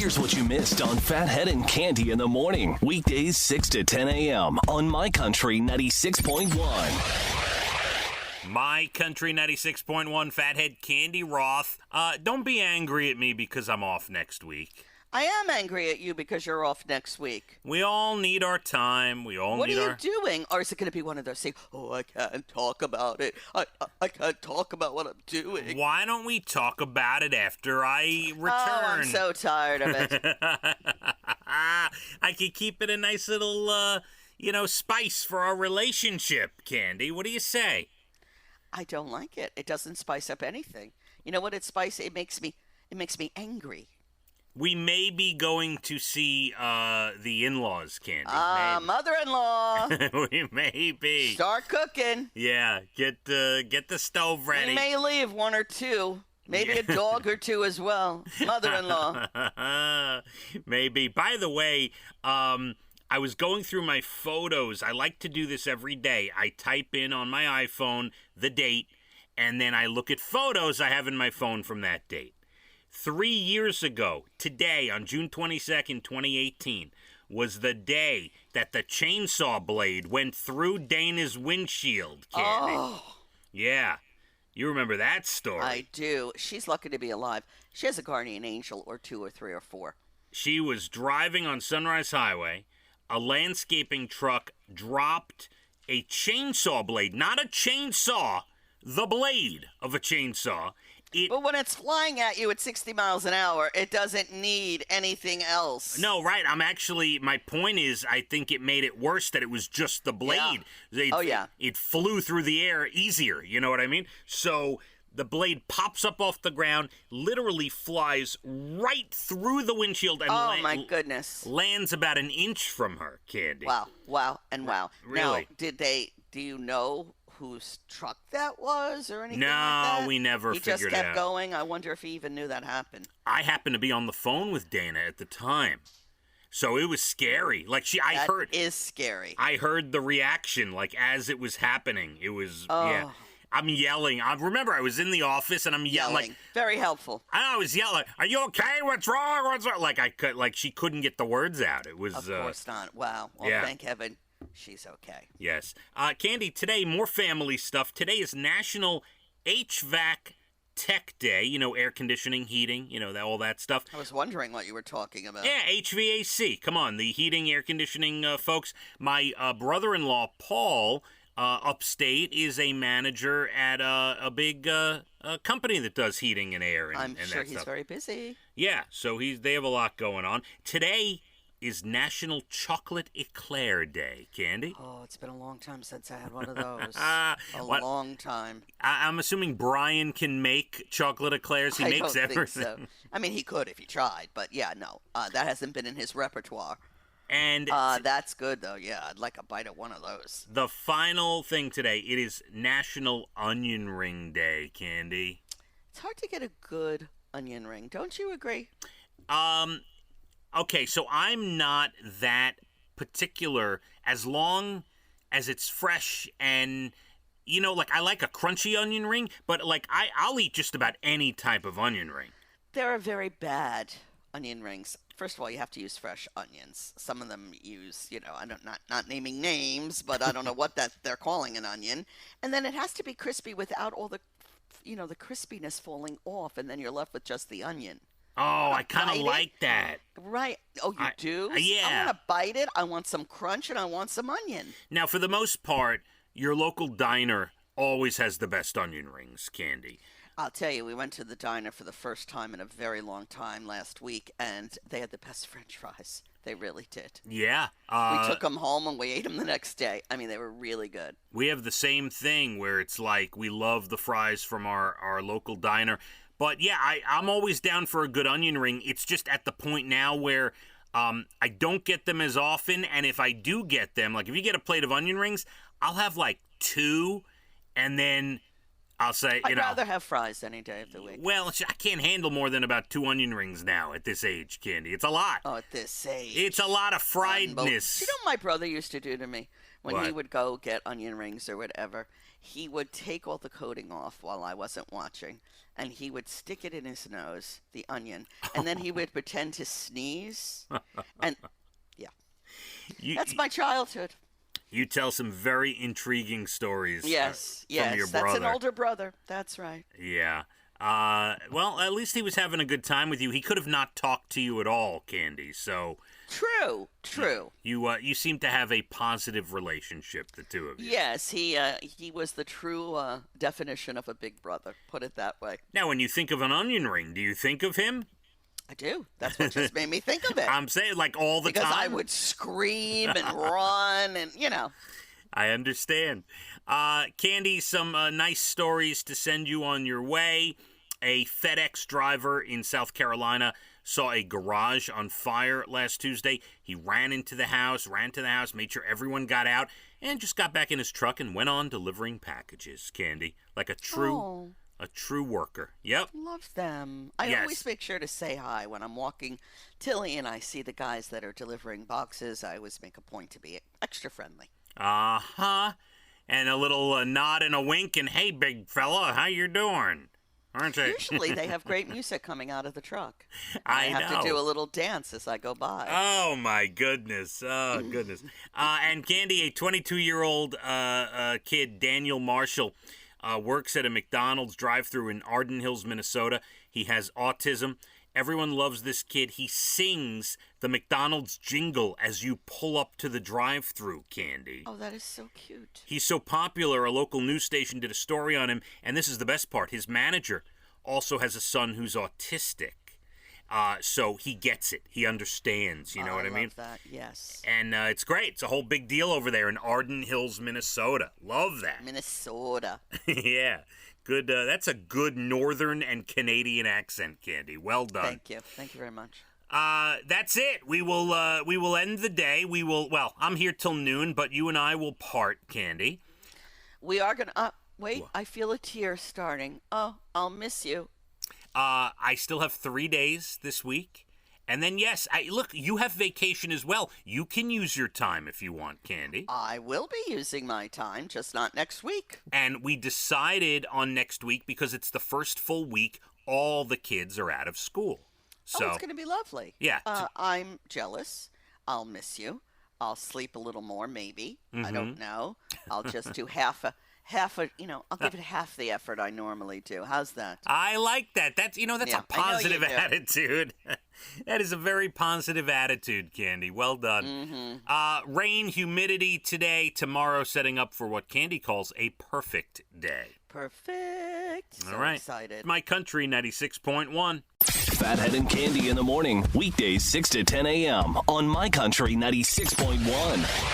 Here's what you missed on Phathead and Cande in the morning. Weekdays 6 to 10 a.m. on My Country 96.1. My Country 96.1, Phathead, Cande Roth. Don't be angry at me because I'm off next week. I am angry at you because you're off next week. We all need our time. What are you doing? Or is it going to be one of those things, I can't talk about it. I can't talk about what I'm doing. Why don't we talk about it after I return? Oh, I'm so tired of it. I could keep it a nice little, spice for our relationship, Cande. What do you say? I don't like it. It doesn't spice up anything. You know what it spices? It makes me angry. We may be going to see the in-laws, Cande. Mother-in-law. We may be. Start cooking. Yeah, get the stove ready. We may leave one or two. Maybe a dog or two as well. Mother-in-law. Maybe. By the way, I was going through my photos. I like to do this every day. I type in on my iPhone the date, and then I look at photos I have in my phone from that date. 3 years ago, today, on June 22nd, 2018, was the day that the chainsaw blade went through Dana's windshield, Cande. Oh. Yeah. You remember that story. I do. She's lucky to be alive. She has a guardian angel or two or three or four. She was driving on Sunrise Highway. A landscaping truck dropped a chainsaw blade. Not a chainsaw, the blade of a chainsaw. But when it's flying at you at 60 miles an hour, it doesn't need anything else. No, right. My point is, I think it made it worse that it was just the blade. Yeah. It flew through the air easier, you know what I mean? So the blade pops up off the ground, literally flies right through the windshield, and my goodness, lands about an inch from her, Cande. Wow. Really? Now, do you know whose truck that was or anything like that? No, we never figured it out. He just kept going. I wonder if he even knew that happened. I happened to be on the phone with Dana at the time. So it was scary. That is scary. I heard the reaction, as it was happening. It was, yeah. I'm yelling. I remember I was in the office and I'm yelling. Very helpful. I was yelling, "Are you okay? What's wrong? What's wrong?" She couldn't get the words out. It was. Of course not. Wow. Well, yeah. Thank heaven. She's okay. Yes. Cande, today, more family stuff. Today is National HVAC Tech Day. Air conditioning, heating, all that stuff. I was wondering what you were talking about. Yeah, HVAC. Come on, the heating, air conditioning folks. My brother-in-law, Paul, upstate, is a manager at a big company that does heating and air. I'm and sure that he's stuff. very busy. Yeah, so they have a lot going on. Today is National Chocolate Eclair Day, Cande. Oh, it's been a long time since I had one of those. Long time. I'm assuming Brian can make chocolate eclairs. He makes everything. Think so. I mean, he could if he tried, but yeah, no. That hasn't been in his repertoire. And that's good, though. Yeah, I'd like a bite of one of those. The final thing today, it is National Onion Ring Day, Cande. It's hard to get a good onion ring. Don't you agree? Okay, so I'm not that particular as long as it's fresh and, I like a crunchy onion ring, but, I'll eat just about any type of onion ring. There are very bad onion rings. First of all, you have to use fresh onions. Some of them use, I'm not naming names, but I don't know what they're calling an onion. And then it has to be crispy without all the, the crispiness falling off, and then you're left with just the onion. Oh, I kind of like that. Right. Oh, you do? Yeah. I want to bite it. I want some crunch, and I want some onion. Now, for the most part, your local diner always has the best onion rings, Cande. I'll tell you, we went to the diner for the first time in a very long time last week, and they had the best French fries. They really did. Yeah. We took them home, and we ate them the next day. I mean, they were really good. We have the same thing where it's we love the fries from our local diner. But, yeah, I'm always down for a good onion ring. It's just at the point now where I don't get them as often. And if I do get them, if you get a plate of onion rings, I'll have, 2. And then I'll say, I'd rather have fries any day of the week. Well, I can't handle more than about 2 onion rings now at this age, Candy. It's a lot. Oh, at this age. It's a lot of friedness. You know what my brother used to do to me? When What? he would go get onion rings or whatever, he would take all the coating off while I wasn't watching, and he would stick it in his nose, the onion, and then he would pretend to sneeze. And, yeah. That's my childhood. You tell some very intriguing stories Yes, from your brother. That's an older brother. That's right. Yeah. Well, at least he was having a good time with you. He could have not talked to you at all, Candy. So True. You seem to have a positive relationship, the two of you. Yes, he was the true definition of a big brother. Put it that way. Now, when you think of an onion ring, do you think of him? I do. That's what just made me think of it. I'm saying, like, all the because time. I would scream and run, and I understand. Candy, some nice stories to send you on your way. A FedEx driver in South Carolina saw a garage on fire last Tuesday. He ran to the house, made sure everyone got out, and just got back in his truck and went on delivering packages, Candy, like a true worker. Yep. Love them. I always make sure to say hi when I'm walking Tilly and I see the guys that are delivering boxes. I always make a point to be extra friendly. Uh-huh. And a little nod and a wink and, hey, big fella, how you doing? Aren't you? Usually they have great music coming out of the truck. I have to do a little dance as I go by. Oh, my goodness. Oh, goodness. And Candy, a 22-year-old kid, Daniel Marshall, works at a McDonald's drive-thru in Arden Hills, Minnesota. He has autism. Everyone loves this kid. He sings the McDonald's jingle as you pull up to the drive-thru, Candy. Oh, that is so cute. He's so popular, a local news station did a story on him, and this is the best part. His manager also has a son who's autistic. So he gets it. He understands, you know what I mean? I love that, yes. And it's great. It's a whole big deal over there in Arden Hills, Minnesota. Love that. Minnesota. Yeah. Good. That's a good Northern and Canadian accent, Candy. Well done. Thank you. Thank you very much. That's it. We will end the day. Well, I'm here till noon, but you and I will part, Candy. We are going to... wait, what? I feel a tear starting. Oh, I'll miss you. I still have 3 days this week. And then, yes, look, you have vacation as well. You can use your time if you want, Candy. I will be using my time, just not next week. And we decided on next week because it's the first full week all the kids are out of school. So it's going to be lovely. Yeah. I'm jealous. I'll miss you. I'll sleep a little more, maybe. I don't know. I'll just do half a, I'll give it half the effort I normally do. How's that? I like that. That's a positive attitude. That is a very positive attitude, Candy. Well done. Rain, humidity today, tomorrow setting up for what Candy calls a perfect day. Perfect. So all right. Excited. My Country 96.1. Phathead and Candy in the morning, weekdays 6 to 10 a.m. on My Country 96.1.